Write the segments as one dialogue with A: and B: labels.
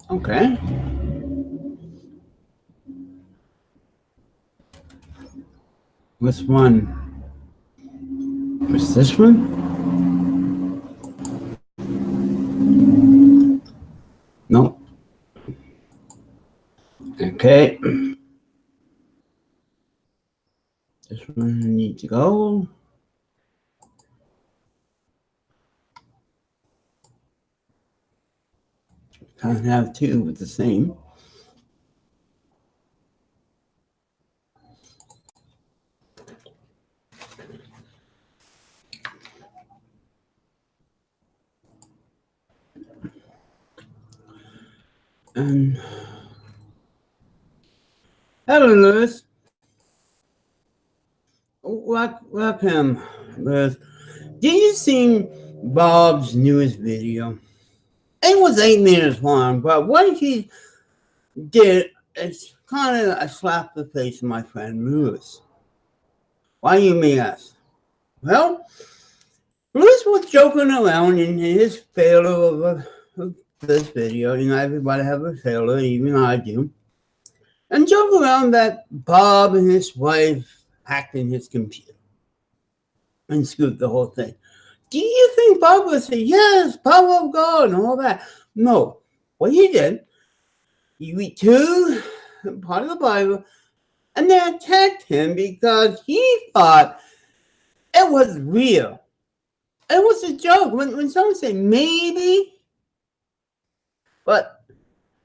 A: Okay. Which one? Was this one? No. Okay. This one needs to go. Can't have two with the same. And hello, Lewis. Welcome, Lewis. Did you see Bob's newest video? It was 8 minutes long, but what he did is kind of a slap the face of my friend Lewis. Why you may ask? Well, Lewis was joking around in his failure of this video. You know, everybody have a failure, even I do. And joke around that Bob and his wife hacked in his computer and scooped the whole thing. Do you think Bob would say, yes, power of God and all that? No. What he did, he read two part of the Bible, and they attacked him because he thought it was real. It was a joke. When someone said maybe, but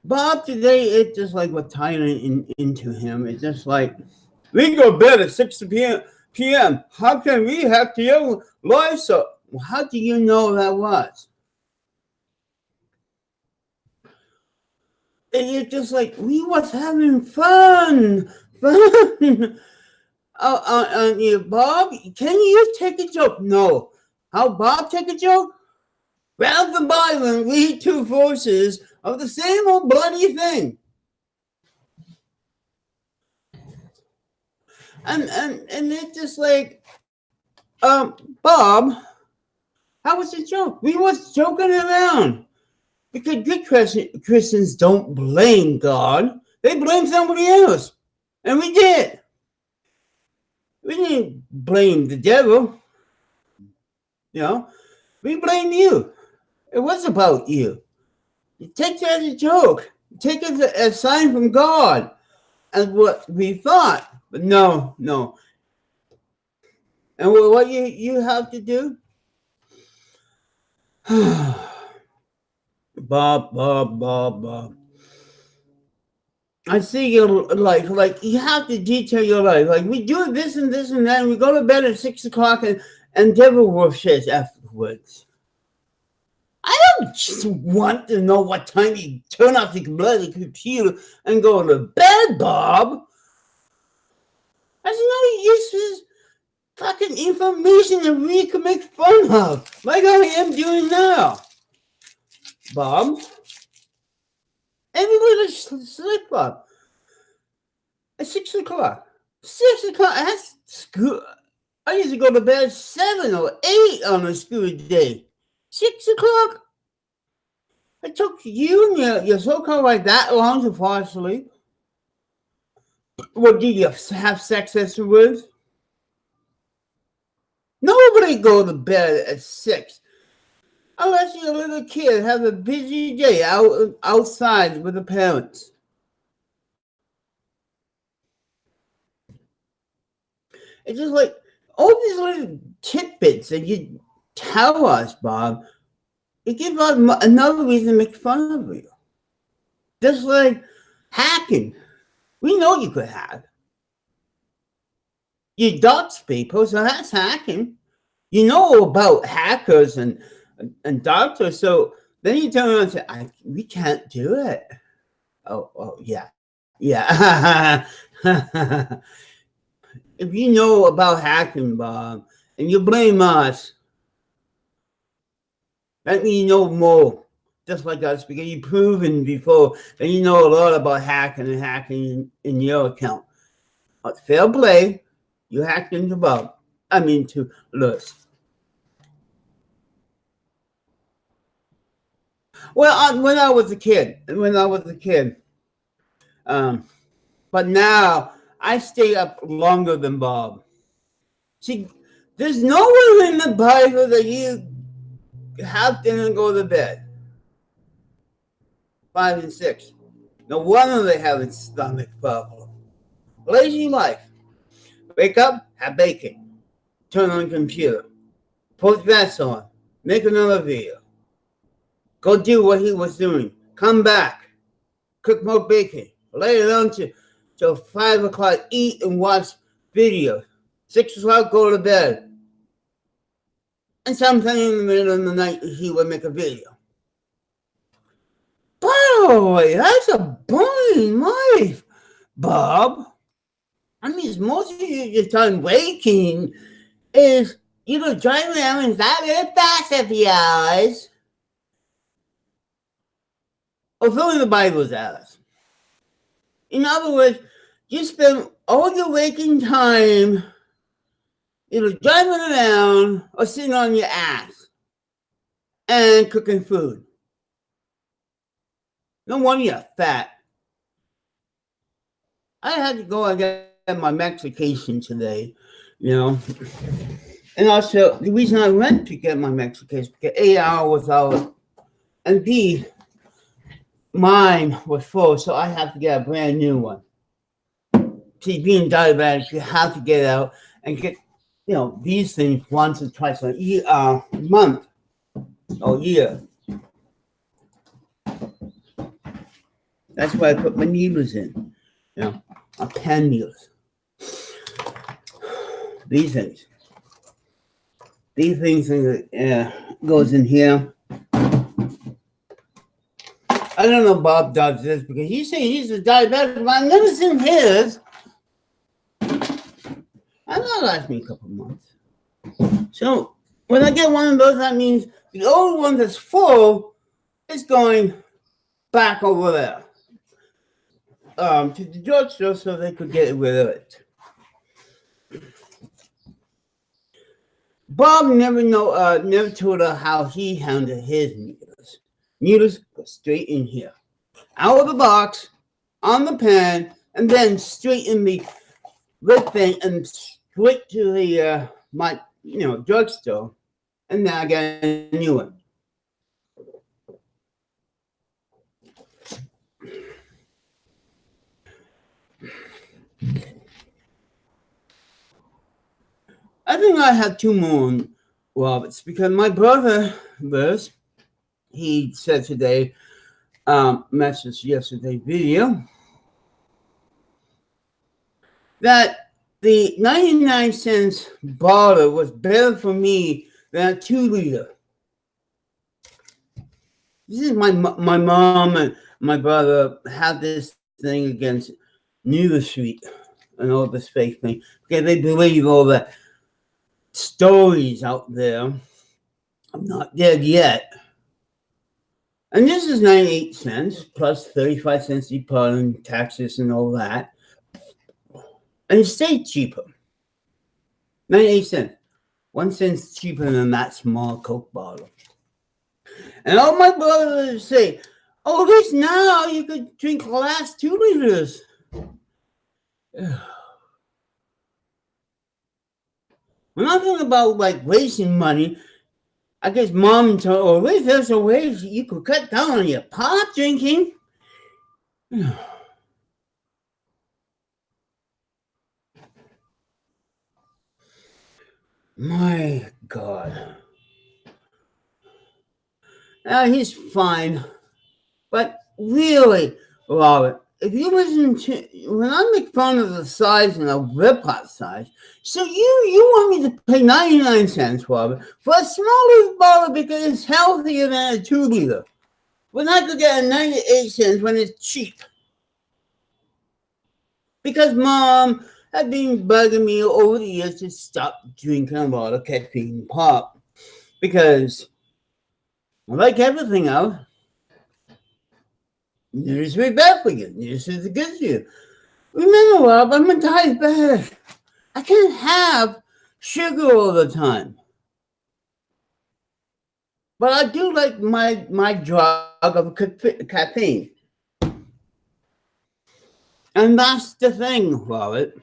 A: Bob today, it just like what tying into him. It's just like, we go to bed at 6 p.m. How can we hack your life? So how do you know that was? It's just like, we was having fun. Bob, can you take a joke? No. How Bob take a joke? Grab the Bible and read two verses of the same old bloody thing. And it's just like, Bob, how was the joke? We was joking around. Because good Christians don't blame God. They blame somebody else. And we did. We didn't blame the devil. You know, we blame you. It was about you. You take that as a joke. Take it as a sign from God. And what we thought. But no. And what you have to do? Bob. I see your life. Like, you have to detail your life. Like, we do this and this and that. And we go to bed at 6 o'clock and devil worships afterwards. I don't just want to know what time you turn off the bloody computer and go to bed, Bob. That's no useless fucking information that we can make fun of, like I am doing now. Bob, everybody slip up at 6 o'clock. 6 o'clock, that's school. I used to go to bed at 7 or 8 on a school day. 6 o'clock? It took you and your so-called like that long to fall asleep? What, do you have sex afterwards? Nobody go to bed at 6. Unless you're a little kid, have a busy day outside with the parents. It's just like all these little tidbits that you tell us, Bob, it gives us another reason to make fun of you. Just like hacking. We know you could hack. You dox people, so that's hacking. You know about hackers and doctors, so then you turn around and say, we can't do it. Oh, yeah. If you know about hacking, Bob, and you blame us, that means you know more, just like us, because you've proven before that you know a lot about hacking in your account. But fair play, you hacked into Bob. To Lewis. Well, when I was a kid, um, but now I stay up longer than Bob. See, there's nowhere in the Bible that you have to go to bed 5 and 6. No wonder they have a stomach problem. Lazy life. Wake up, have bacon. Turn on computer. Put vest on. Make another video. Go do what he was doing. Come back. Cook more bacon. Lay it on till 5 o'clock. Eat and watch videos. 6 o'clock, go to bed. And sometime in the middle of the night, he would make a video. Boy, that's a boring life, Bob. I mean, most of your time waking is driving around inside of the fast of yours or filling the Bible's hours. In other words, you spend all your waking time either driving around or sitting on your ass and cooking food. No wonder you're fat. I had to go and get my Mexication today, And also, the reason I went to get my Mexication because A, was out, and B, mine was full, so I have to get a brand new one. See, being diabetic, you have to get out and get, these things once or twice a month or year. That's why I put my needles in, my pen needles. These things goes in here. I don't know if Bob does this because he's saying he's a diabetic, but I've never seen his. I know it lasts me a couple months. So when I get one of those, that means the old one that's full is going back over there to the drugstore so they could get rid of it. Bob never told her how he handled his needles. Needles go straight in here, out of the box, on the pan, and then straight in the red thing and straight to the drugstore, and now I got a new one. I think I have 2 more Roberts because my brother, he said today, message yesterday video, that the 99-cent bottle was better for me than a 2-liter. This is my mom and my brother have this thing against Street and all this fake thing because they believe all the stories out there. I'm not dead yet. And this is 98 cents plus 35 cents depot and taxes and all that. And it stayed cheaper. 98 cents. 1 cent cheaper than that small Coke bottle. And all my brothers say, at least now you could drink the last 2 liters. When I think about wasting money, I guess mom told, at least there's a way you could cut down on your pop drinking. My God. He's fine. But really, Robert, if you listen to, when I make fun of the size and the rip-hop size, so you want me to pay 99 cents, Robert, for a smaller bottle because it's healthier than a 2-liter. When I could get a 98 cents when it's cheap. Because Mom had been bugging me over the years to stop drinking a lot of caffeine pop. Because, like everything else, news is bad for you. News is good for you. Remember, Rob, I'm a diabetic. I can't have sugar all the time. But I do like my dry of caffeine. And that's the thing, Robert.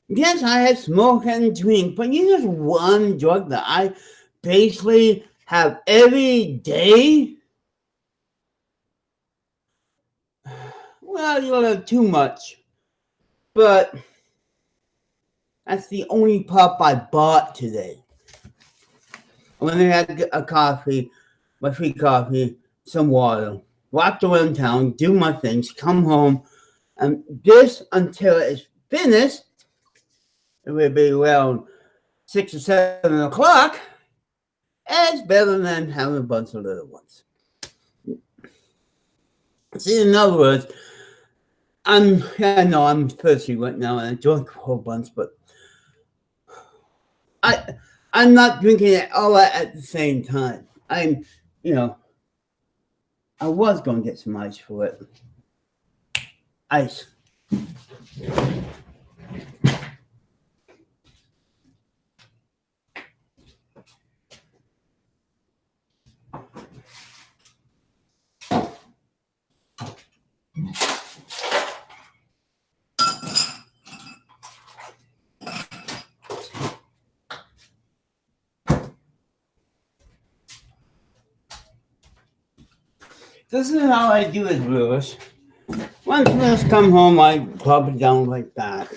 A: Yes, I had smoke and drink, but there's one drug that I basically have every day. Well, you have too much, but that's the only pop I bought today. When I had a coffee, my free coffee, some water, walked around town, do my things, come home, and this until it's finished, it will be around 6 or 7 o'clock. It's better than having a bunch of little ones. See, in other words, I'm thirsty right now and I drank a whole bunch, but I'm not drinking it all at the same time. I was going to get some ice for it. Ice. This is how I do it, Lewis. Once Lewis come home, I plop it down like that.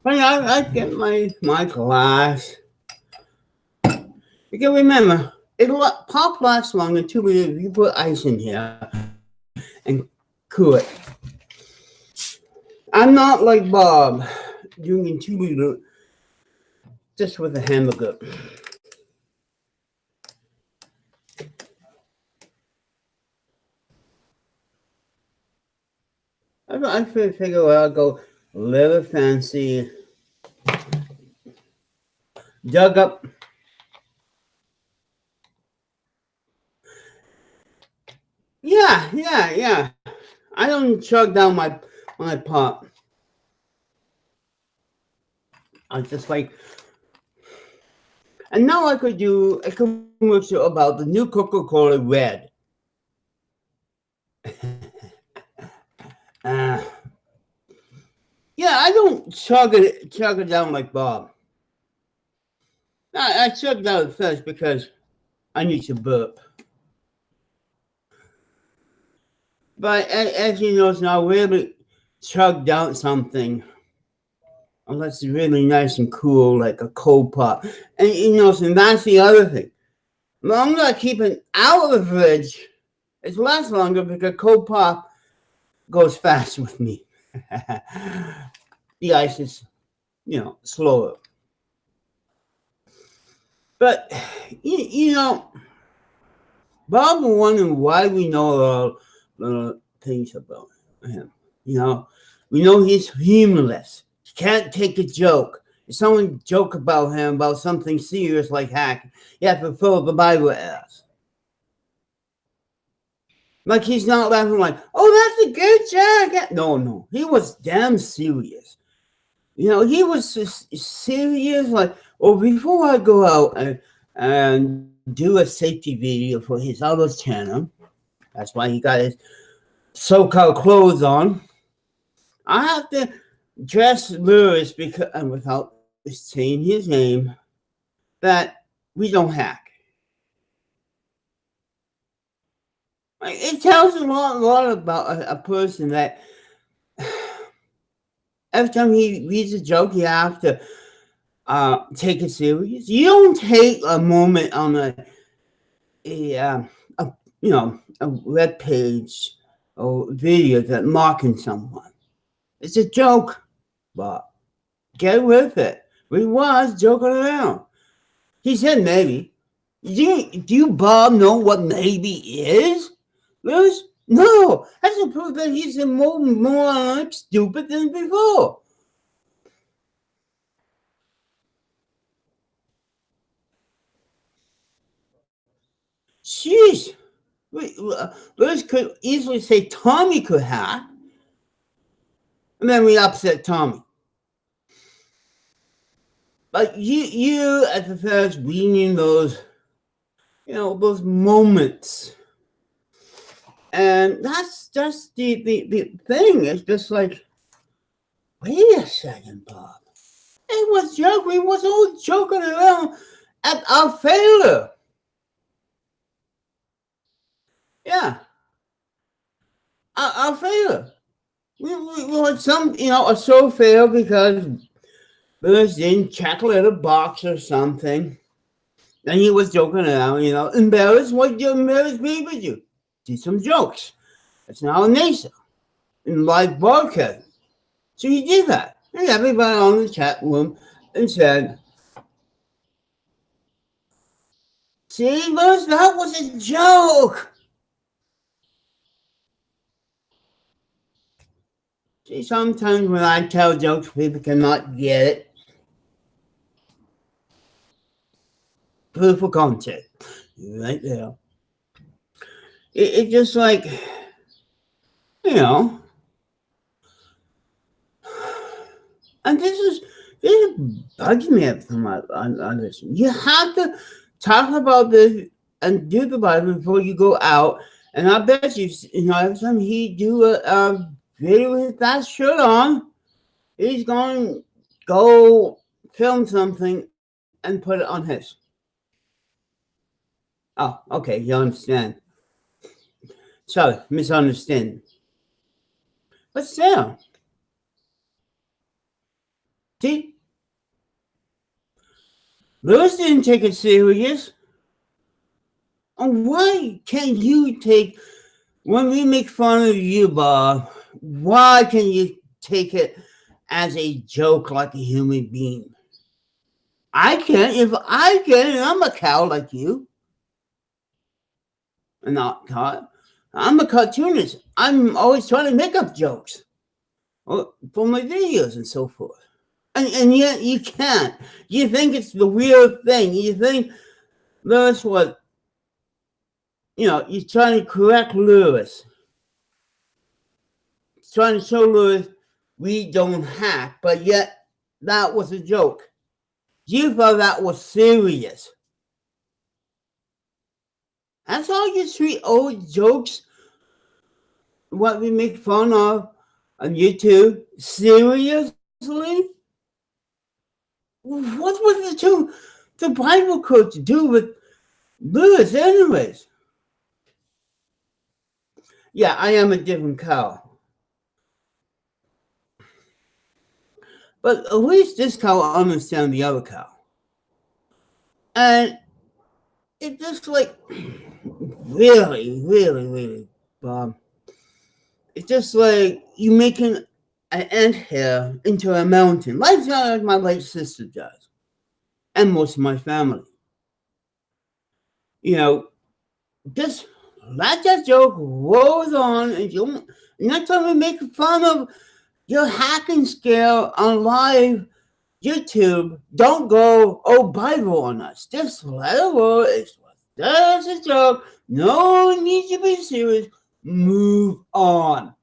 A: But I get my glass. You can remember, pop lasts longer until you put ice in here and cool it. I'm not like Bob, drinking 2 liters just with a hamburger. I figure I'll go a little fancy. Dug up. Yeah. I don't chug down my pop. I just like. And now I could do a commercial about the new Coca-Cola Red. Yeah, I don't chug it down like Bob. I chug down first because I need to burp. But as you know, now really chug down something unless it's really nice and cool, like a cold pop. And and that's the other thing. The longer I keep it out of the fridge, it lasts longer because cold pop goes fast with me. The ice is, slower. But, Bob was wondering why we know a lot of things about him. We know he's humorless. He can't take a joke. If someone joke about him about something serious like hacking, you have to fill the Bible at us. Like he's not laughing like, oh, that's a good joke. No. He was damn serious. He was serious like, before I go out and do a safety video for his other channel, that's why he got his so-called clothes on, I have to dress Lewis because, and without saying his name, that we don't hack. It tells a lot about a person that every time he reads a joke, you have to take it serious. You don't take a moment on a web page or video that mocking someone. It's a joke, but get with it. We was joking around. He said maybe. Do you Bob know what maybe is? Lewis? No. That's a proof that he's more stupid than before. Jeez. Lewis could easily say Tommy could hack. And then we upset Tommy. But you at the first reading those moments And that's just the thing. It's just like, wait a second, Bob. It was joke. We was all joking around at our failure. Yeah, our failure. We had some, a show fail because Bruce didn't check a little box or something. And he was joking around, embarrassed. What do embarrass me with you? Do some jokes. It's now a nation in live broadcast. So he did that. And everybody on the chat room and said, see, Bruce, that was a joke. See, sometimes when I tell jokes, people cannot get it. Proof of concept. Right there. It's just like, and this bugs me every time I listen. You have to talk about this and do the Bible before you go out. And I bet you, every time he do a video with that shirt on, he's going to go film something and put it on his. Oh, okay, you understand. Sorry, misunderstanding. But still, see, Lewis didn't take it serious. And why can't you take, when we make fun of you, Bob, why can you take it as a joke like a human being? I can't. If I can, I'm a cow like you. I'm not caught. I'm a cartoonist. I'm always trying to make up jokes for my videos and so forth. And yet you can't. You think it's the weird thing. You think that's what, you're trying to correct Lewis. Trying to show Lewis we don't hack, but yet that was a joke. You thought that was serious. That's how you treat old jokes, what we make fun of on YouTube, seriously? What was the Bible quote to do with Lewis anyways? Yeah, I am a different cow. But at least this cow understands the other cow. And it's just like, really, really, really, Bob. It's just like you making an ant hill into a mountain. Like my late sister does. And most of my family. Just let that joke rolls on, and next time we make fun of your hacking skill on live YouTube, don't go, Bible on us. Just let it roll. It's just a joke. No one needs to be serious. Move on.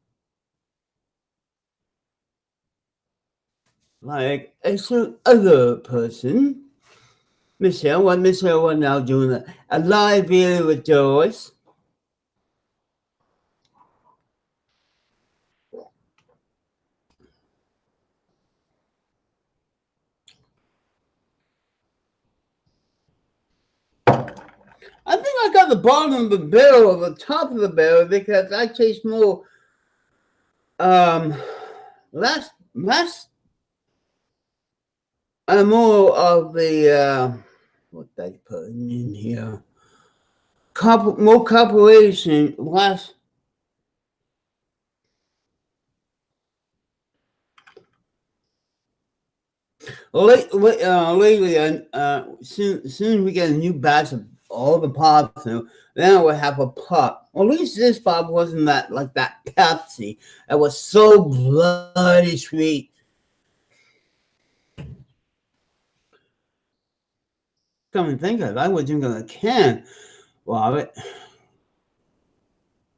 A: Like some other person, Michelle was now doing a live video with Doris. I think I got the bottom of the barrel or the top of the barrel because I taste more less more of the what they put in here. More cooperation, less. Lately, soon as we get a new batch of all the pops, then we'll have a pop. Well, at least this pop wasn't that like that Pepsi. It was so bloody sweet. Come and think of it, I was drinking a can. Well,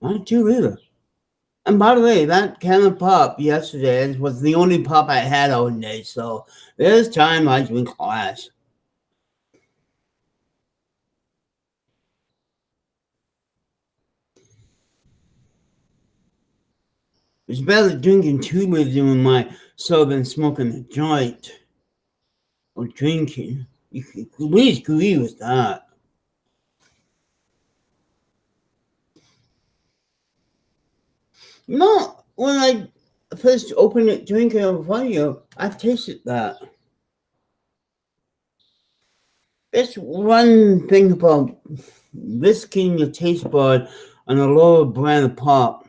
A: not too either. And by the way, that can of pop yesterday was the only pop I had all day, so there's time I drink less. It's better drinking tea with you than than smoking a joint or drinking. You can at least agree with that. No, when I first opened it, drinking in front of you, I've tasted that. That's one thing about risking your taste bud on a lower brand of pop.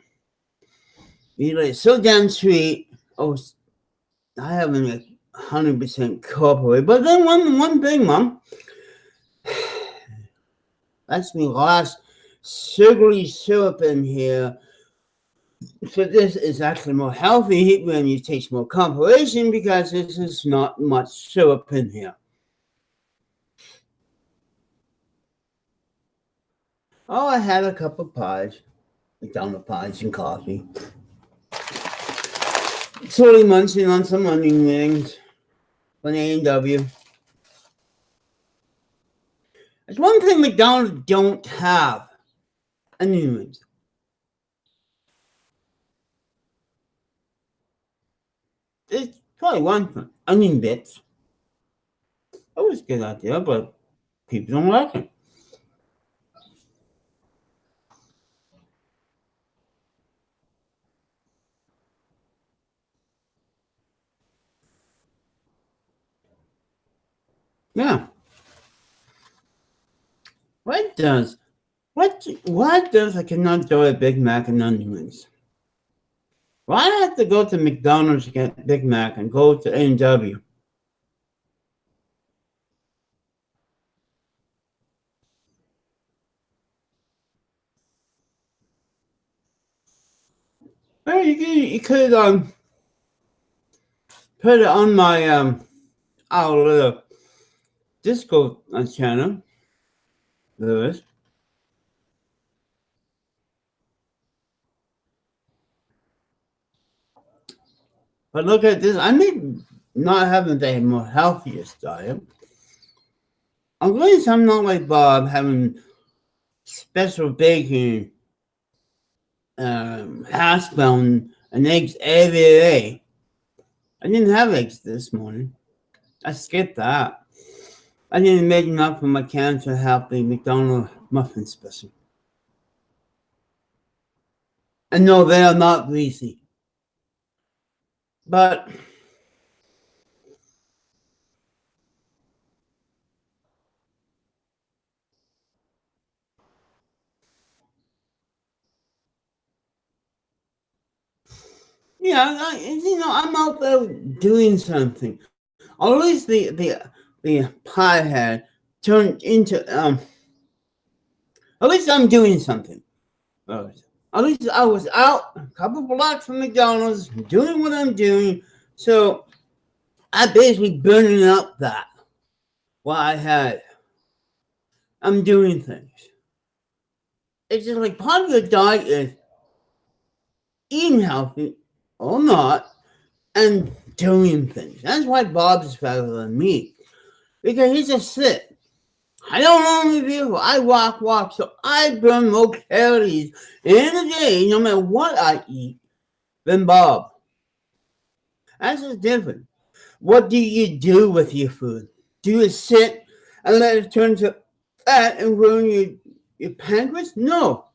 A: You're like so damn sweet. Oh, I haven't 100% cooperated. But then one thing, Mom, that's me last sugary syrup in here. So this is actually more healthy when you taste more compilation because this is not much syrup in here. Oh, I had a cup of pies, McDonald's pies and coffee. Slowly munching on some onion rings from A&W. There's one thing McDonald's don't have. Onion rings. It's probably one thing. Onion bits. Always a good idea, but people don't like it. Yeah. What does I cannot enjoy a Big Mac and onion rings? Why do I have to go to McDonald's to get Big Mac and go to A&W? Well, you could put it on my our little disco channel, Lewis. But look at this. I may not having the more healthiest diet. At least I'm not like Bob having special bacon, hash brown, and eggs every day. I didn't have eggs this morning. I skipped that. I didn't make enough for my cancer healthy McDonald's muffin special. And no, they are not greasy. But yeah, I'm out there doing something. Or at least the pie had turned into At least I'm doing something. At least I was out a couple blocks from McDonald's doing what I'm doing. So I basically burning up that what I had. I'm doing things. It's just like part of the diet is eating healthy or not and doing things. That's why Bob is better than me. Because he just sit. I don't own a vehicle. I walk. So I burn more calories in a day, no matter what I eat, than Bob. That's just different. What do you do with your food? Do you sit and let it turn to fat and ruin your pancreas? No.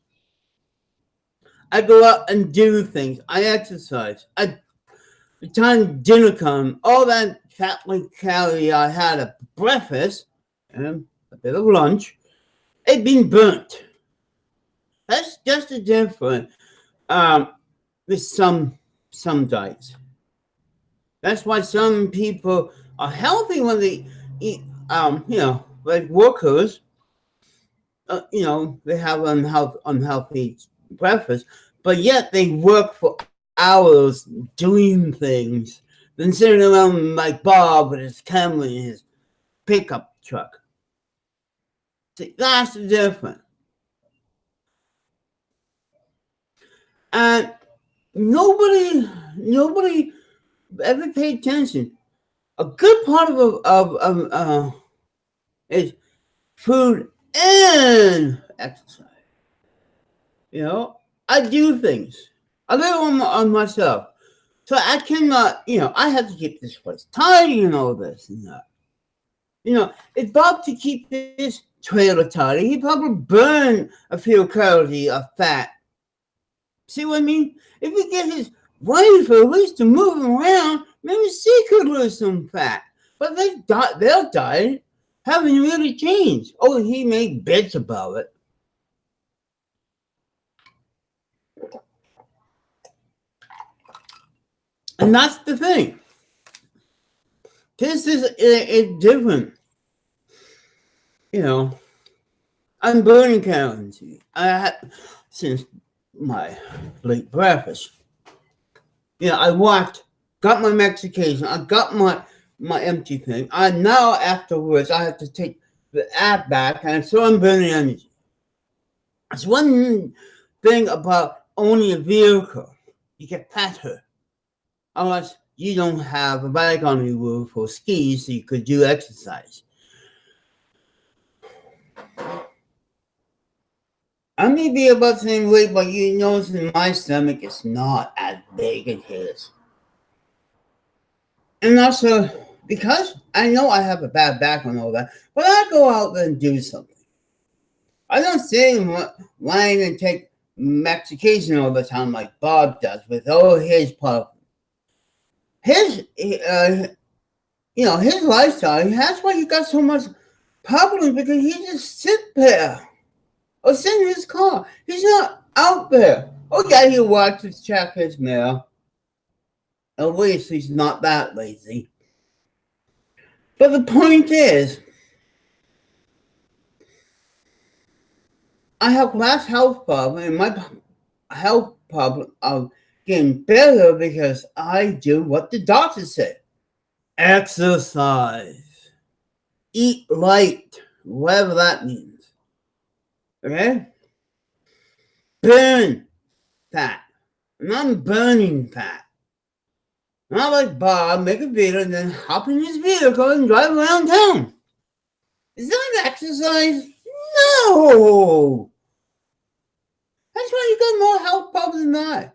A: I go out and do things. I exercise. The time dinner comes, all that fatly calorie I had at breakfast and a bit of lunch, it been burnt. That's just a difference with some diets. That's why some people are healthy when they eat, like workers, they have unhealthy breakfast, but yet they work for hours doing things, then sitting around like Bob with his Camry and his pickup truck. See, that's the difference. And nobody ever paid attention. A good part of is food and exercise. I do things. I live on myself. So I cannot, I have to keep this place tidy and all this and that. If Bob to keep this trailer tidy, he'd probably burn a few calories of fat. See what I mean? If we get his wife at least to move him around, maybe she could lose some fat. But their diet haven't really changed. Oh, he made bets about it. And that's the thing. This is different. I'm burning calories. Since my late breakfast. I walked, got my Mexication, I got my empty thing. Now afterwards I have to take the app back, and so I'm burning energy. It's one thing about owning a vehicle. You get fatter. Unless you don't have a bike on your roof or skis so you could do exercise. I may be about the same weight, but in my stomach is not as big as his. And also, because I know I have a bad back and all that, but I go out there and do something. I don't sit lying and take Mexication all the time like Bob does with all his problems. His lifestyle, that's why he got so much problems, because he just sits there. Or sit in his car. He's not out there. Oh yeah, he walks to check his mail. At least he's not that lazy. But the point is, I have less health problem, and my health problem are getting better because I do what the doctor said. Exercise. Eat light. Whatever that means. Okay? Burn fat. And I'm burning fat. Not like Bob, make a video and then hop in his vehicle and drive around town. Is that exercise? No! That's why you got more health problems than I.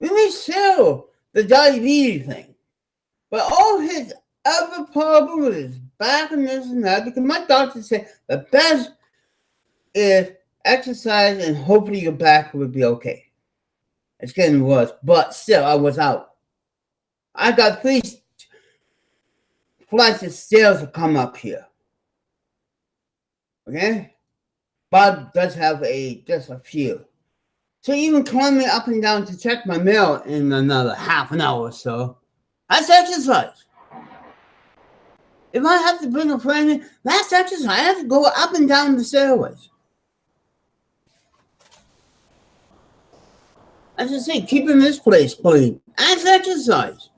A: We may sell the diabetes thing. But all his other problems with his back and this and that, because my doctor said the best is exercise and hopefully your back would be okay. It's getting worse, but still, I was out. I got 3 flights of stairs to come up here. Okay? Bob does have just a few. So even climbing up and down to check my mail in another half an hour or so, that's exercise. If I have to bring a friend in, that's exercise. I have to go up and down the stairways. As I say, keeping this place clean. That's exercise.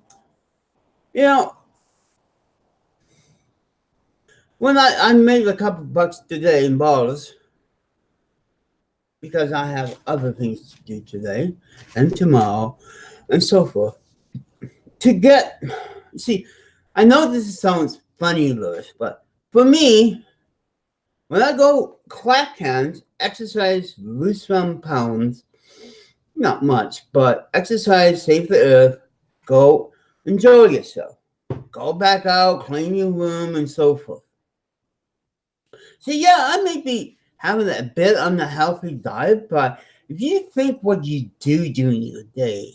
A: When I made a couple bucks today in bars, because I have other things to do today and tomorrow and so forth. I know this sounds funny, Lewis, but for me, when I go clap hands, exercise, lose some pounds, not much, but exercise, save the earth, go enjoy yourself. Go back out, clean your room, and so forth. Yeah, I may be having a bit unhealthy diet, but if you think what you do during your day,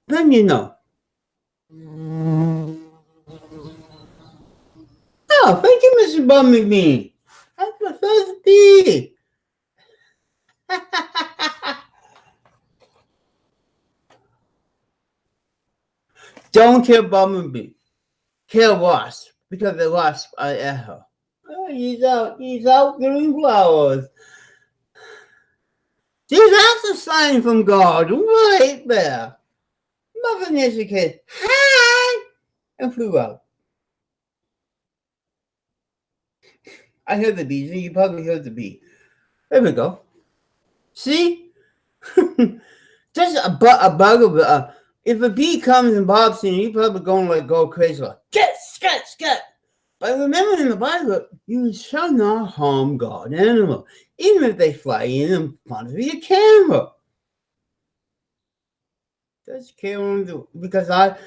A: then you know. Oh, thank you, Mr. Bumblebee. I'm thirsty. Don't kill Bumblebee. Kill Wasp, because the Wasp are at her. Oh, he's out doing flowers. See, that's a sign from God right there. Mother Nature kid, hi, and flew out. I heard the bees, and you probably heard the bee. There we go. See? Just a bug. If a bee comes and bobs in, you're probably going to go crazy like, get, scat. But remember in the Bible, you shall not harm God animal, even if they fly in front of your camera. Just kill because I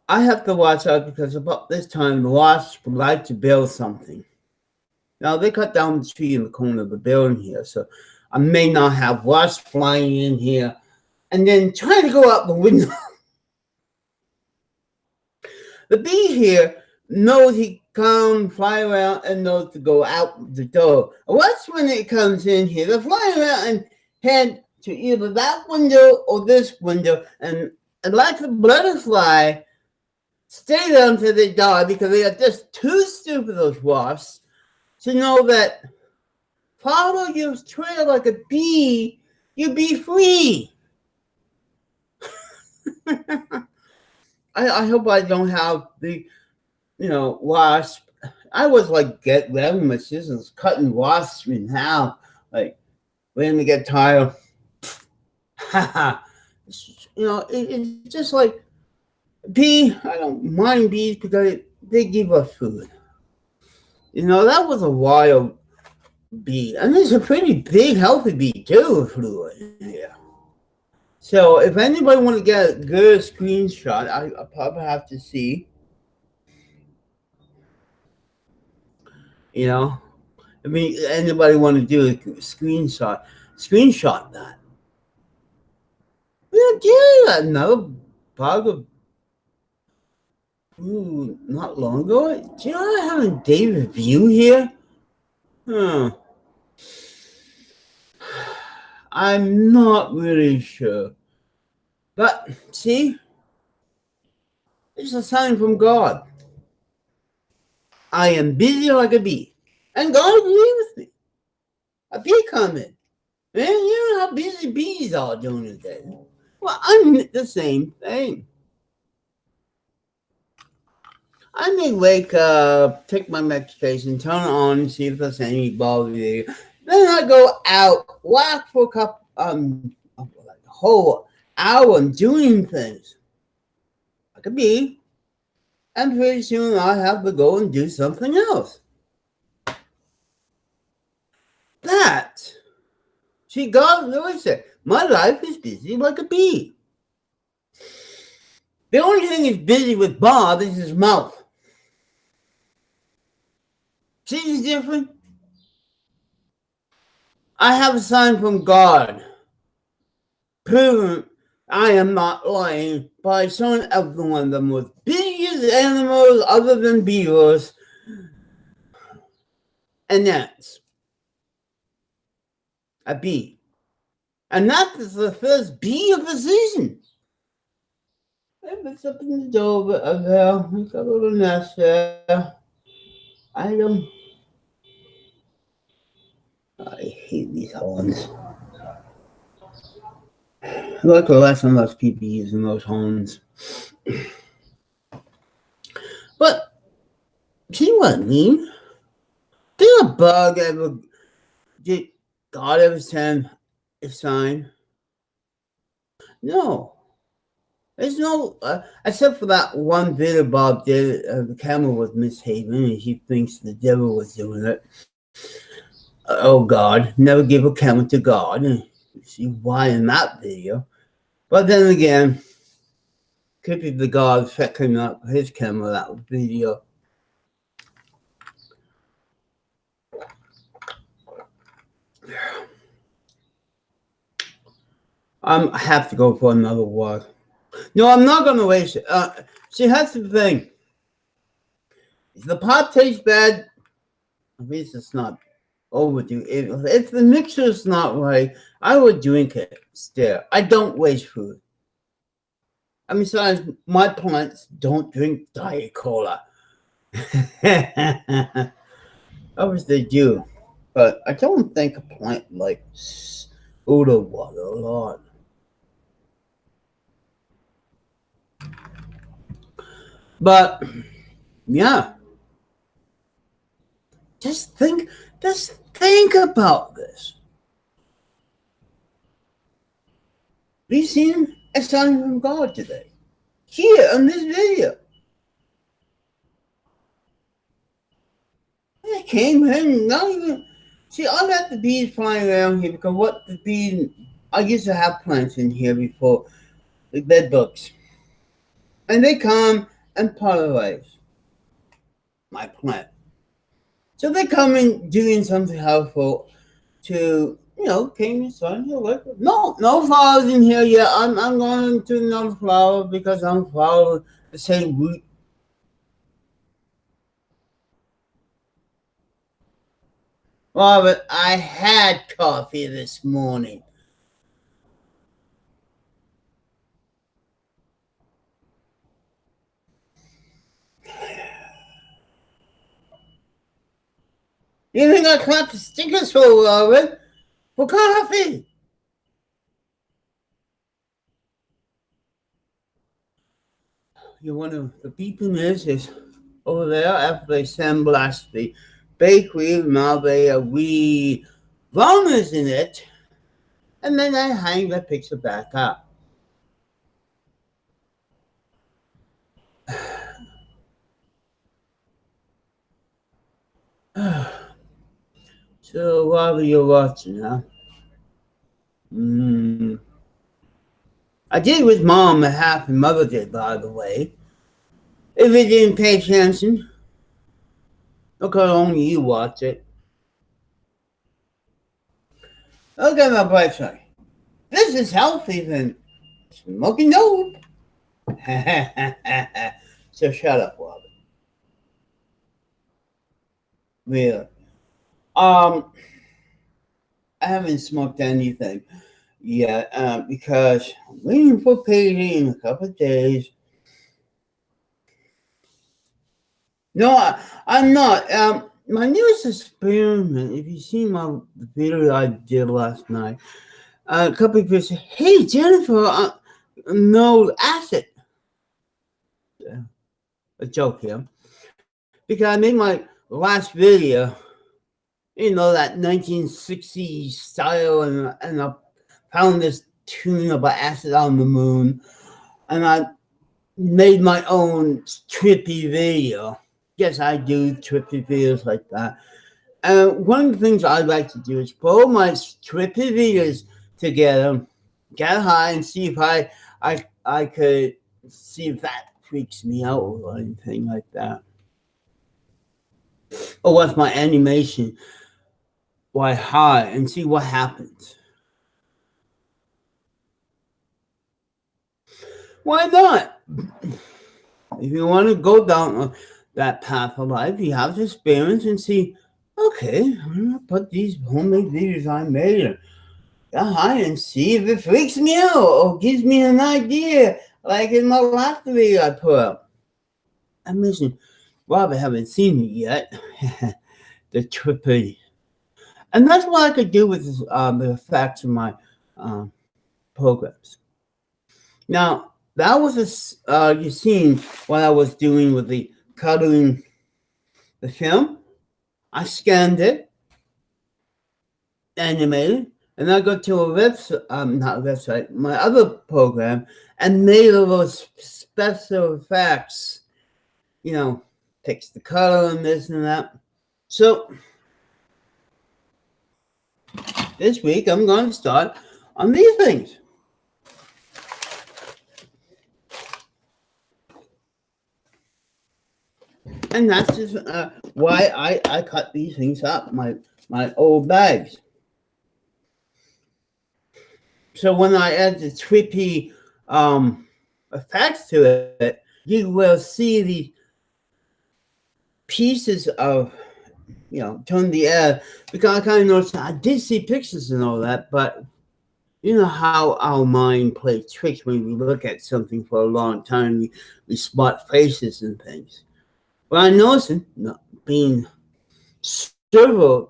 A: have to watch out because about this time the wasps would like to build something. Now they cut down the tree in the corner of the building here, so I may not have wasps flying in here and then trying to go out the window. The bee here knows he can fly around and knows to go out the door. Once when it comes in here, they fly around and head to either that window or this window, and like the butterfly, stay there until they die because they are just too stupid, those wasps, to know that follow your trail like a bee, you'll be free. I hope I don't have the, wasp. I was like grabbing my scissors, cutting wasps in half, like when they get tired. It's just like bee. I don't mind bees because they give us food. That was a wild bee, and it's a pretty big, healthy bee too. Flew in here. So if anybody want to get a good screenshot, I probably have to see. I mean, anybody want to do a screenshot that. Yeah, another bug of not long ago. Do you know I have a day review here? I'm not really sure. But see, it's a sign from God. I am busy like a bee. And God agrees with me. A bee coming. Man, you know how busy bees are during the day. Well, I'm the same thing. I may wake up, take my medication, turn it on, and see if there's any ball video. Then I go out, walk for a couple, like a whole hour doing things. Like a bee. And pretty soon I have to go and do something else. See, God always said, my life is busy like a bee. The only thing he's busy with Bob is his mouth. See the difference? I have a sign from God proving I am not lying by showing everyone the most biggest animals other than beavers and ants. A bee. And that is the first bee of the season. It's up in the door there. It's got a little nest there. I hate these horns. I like less and less people using those horns. But see what I mean? Did a bug ever? Did God ever send a sign? No. There's no, except for that one video Bob did. The camera was misbehaving, and he thinks the devil was doing it. Oh God, never give a camera to God. And you see why in that video. But then again, could be the God checking up his camera that video. I have to go for another walk. No, I'm not going to waste it. See, that's the thing. If the pot tastes bad, at least it's not overdue. If the mixture is not right, I would drink it still. I don't waste food. I mean, besides, my plants don't drink Diet Cola. Obviously, they do. But I don't think a plant likes soda water a lot. But yeah, just think about this. We've seen a sign from God today, here in this video. It came in, not even. See, I got the bees flying around here because what the bees. I used to have plants in here before the bed bugs. And they come and pollinate my plant. So they come in doing something helpful to, came and starting to work. No flowers in here yet. I'm going to another flower because I'm following the same route. Robert, I had coffee this morning. You think I clapped the stickers for Robert? For coffee? One of the people is over there after they sandblast the bakery. Now they we varnish in it, and then I hang the picture back up. So while you're watching, huh? I did with Mom a happy Mother's Day, by the way. If you didn't pay attention, because only you watch it. Look at my bright side. This is healthy than smoking dope. So shut up, Robert. Really. I haven't smoked anything yet because I'm waiting for payday in a couple of days. No, I'm not. My newest experiment, if you see the video I did last night, a couple of people said, "Hey, Jennifer, no acid." A joke here. Because I made my last video, that 1960s style, and I found this tune about acid on the moon, and I made my own trippy video. Yes, I do trippy videos like that. And one of the things I like to do is put all my trippy videos together, get high, and see if I could see if that freaks me out or anything like that. Or what's my animation while high and see what happens. Why not? If you want to go down that path of life, you have to experience and see, okay, I'm going to put these homemade videos I made and get high and see if it freaks me out or gives me an idea, like in my last video I put up. I mentioned, Robert haven't seen it yet, the trippy. And that's what I could do with the effects of my programs. Now, that was you seen what I was doing with the coloring the film. I scanned it, animated, and I got to a website, not a website, my other program, and made all those special effects. Fix the color and this and that. So this week I'm going to start on these things. And that's just why I cut these things up, my old bags. So when I add the trippy effects to it, you will see the pieces of, turn the air. Because I kind of noticed I did see pictures and all that, but you know how our mind plays tricks when we look at something for a long time. We spot faces and things. But I noticed, being servo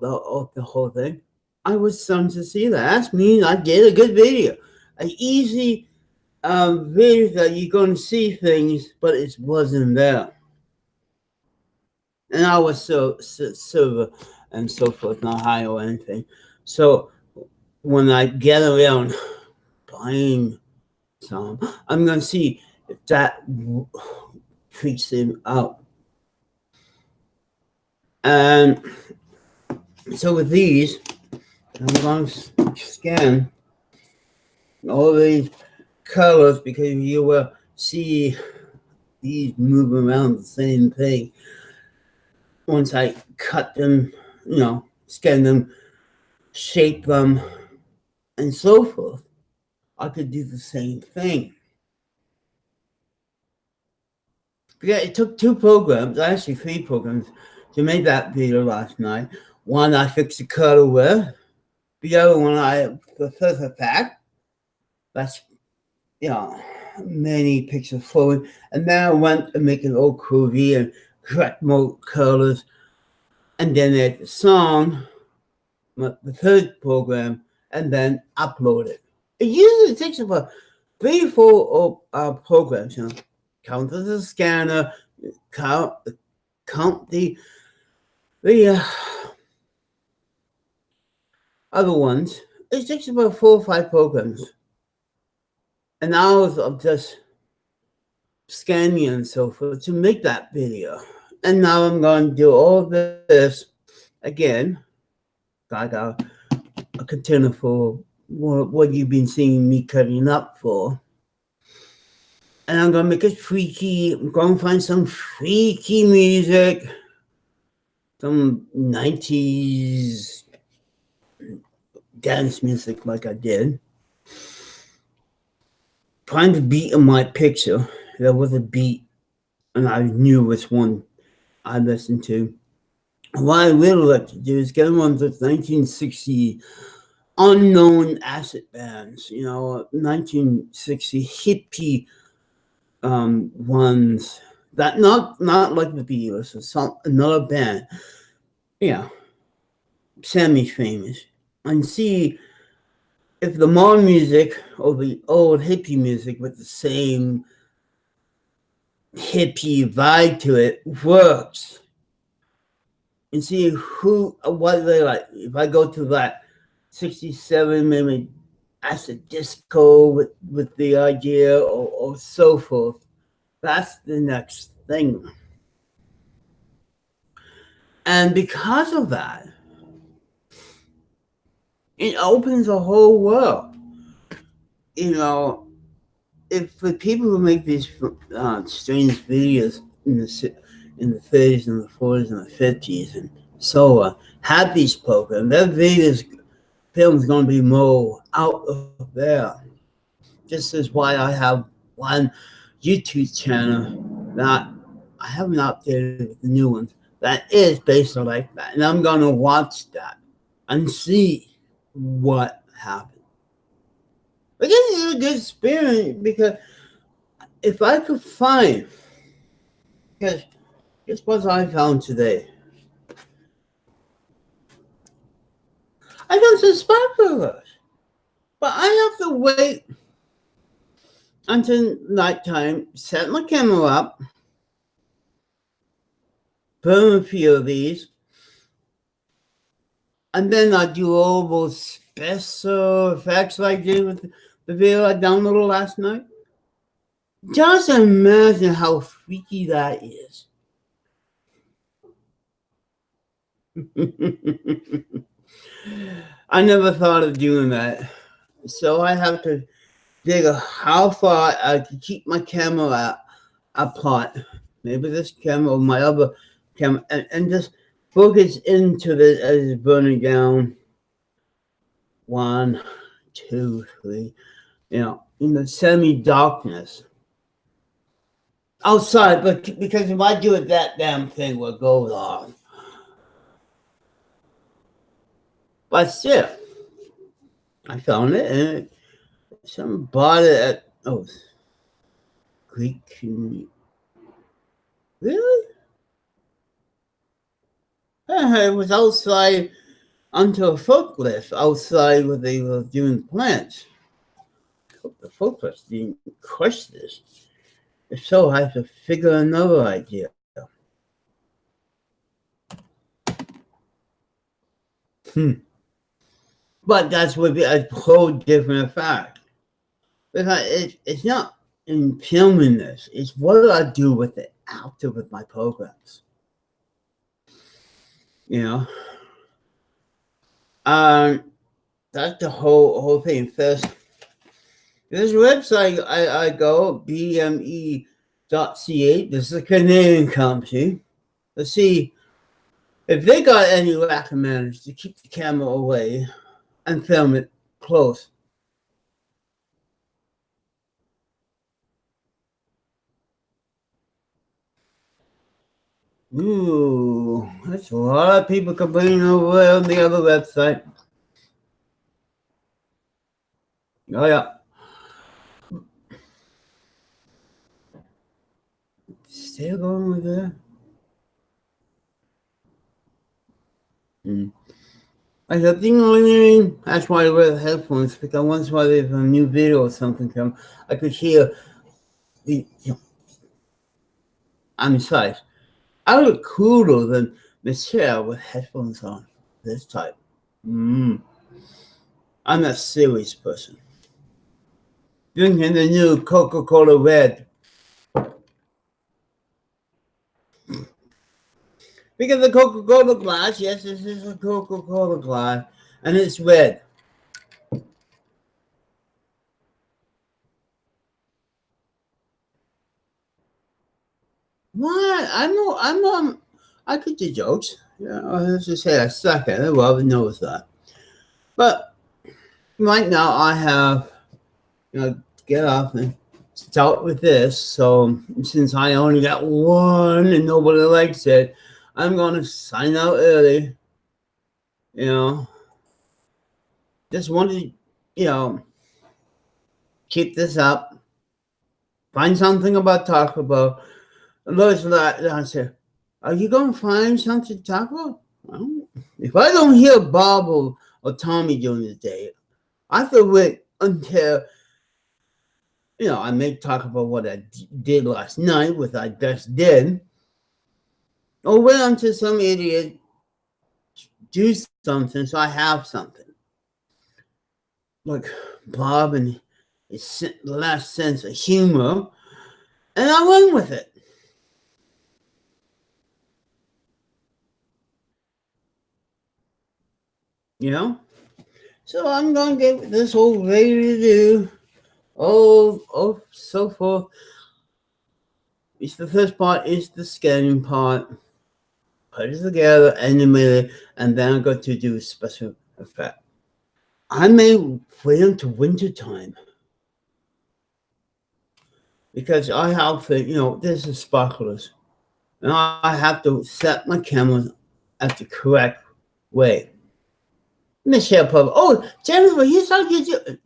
A: the whole thing, I was starting to see that. That means I did a good video. An easy video that you're going to see things, but it wasn't there. And I was silver and so forth, not high or anything. So when I get around buying some, I'm going to see if that freaks him out. And so with these, I'm going to scan all these colors because you will see these move around the same thing. Once I cut them, scan them, shape them, and so forth, I could do the same thing. Yeah, it took two programs, actually three programs, to make that video last night. One I fixed the color with. The other one the first effect. That's many pixels forward. And then I went and make it all groovy and correct more colors. And then add the song, the third program, and then upload it. It usually takes about 3 or 4 programs, count the scanner, count the other ones. It takes about 4 or 5 programs, and hours of just scanning and so forth to make that video. And now I'm going to do all this again. I got a container for what you've been seeing me cutting up for. And I'm going to make it freaky. I'm going to find some freaky music, some 90s dance music like I did. Find the beat in my picture. There was a beat, and I knew which one I listened to. What I really like to do is get one of those 1960 unknown acid bands, 1960 hippie ones that not like the Beatles or another band, semi-famous, and see if the modern music or the old hippie music with the same hippie vibe to it works, and see what they like. If I go to that 67, maybe acid disco with the idea or so forth, that's the next thing. And because of that, it opens a whole world. If the people who make these strange videos in the 30s and the 40s and the 50s and so on had these programs, their film's going to be more out of there. This is why I have one YouTube channel that I haven't updated with the new ones that is based on like that. And I'm going to watch that and see what happens. But this is a good experience because if I could find, because guess what I found today? I found some sparklers, but I have to wait until nighttime, set my camera up, burn a few of these, and then I do all those special effects like I did with the video I downloaded last night. Just imagine how freaky that is. I never thought of doing that. So I have to figure how far I can keep my camera apart. Maybe this camera or my other camera, and just focus into this as it's burning down. 1, 2, 3, in the semi-darkness. Outside, but because if I do it, that damn thing will go off. But still, I found it, and someone bought it at, Greek. Really? It was outside onto a forklift outside where they were doing plants. I hope the forklift didn't crush this. If so, I have to figure another idea. But that's would be a whole different effect. Because it's not in filming this, it's what I do with it after with my programs. That's the whole thing. First, This website I go, bme.ca. This is a Canadian company. Let's see if they got any recommenders to keep the camera away and film it close. Ooh, that's a lot of people complaining over on the other website. Oh yeah. Still going with that? I said, you know what I mean? That's why I wear the headphones, because once while there's a new video or something come, I could hear the, I'm inside. I look cooler than Michelle with headphones on. This type. I'm a serious person. Drinking the new Coca-Cola Red. Because the Coca-Cola glass, yes, this is a Coca-Cola glass, and it's red. What? I could do jokes. Yeah, I have to say I suck at it. Well, knows that. But right now I have, get off and start with this. So since I only got one and nobody likes it, I'm going to sign out early. You know, just wanted to, keep this up. Find something about talk about. And those that I said, are you going to find something to talk about? Well, if I don't hear Bob or Tommy during the day, I have to wait until, I may talk about what I did last night, what I just did, or wait until some idiot do something so I have something. Like Bob and his last sense of humor, and I went with it. So I'm going to get this whole ready to do. So forth. It's the first part is the scanning part. Put it together, animate it, and then I'm going to do a special effect. I may wait until winter time because I have to, this is sparklers, and I have to set my camera at the correct way. Michelle Pub. Oh, Jennifer, here's how you do.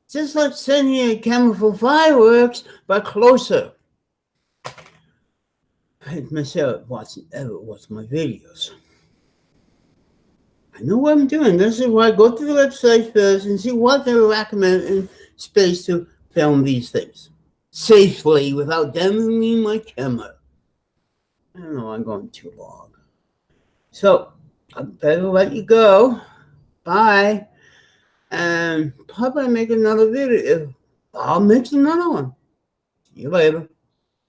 A: Just like sending a camera for fireworks, but closer. Michelle ever watched my videos. I know what I'm doing. This is why I go to the website first and see what they recommend in space to film these things safely without damaging my camera. I don't know, I'm going too long. So I better let you go. Bye. And probably make another video. I'll make another one. See you later.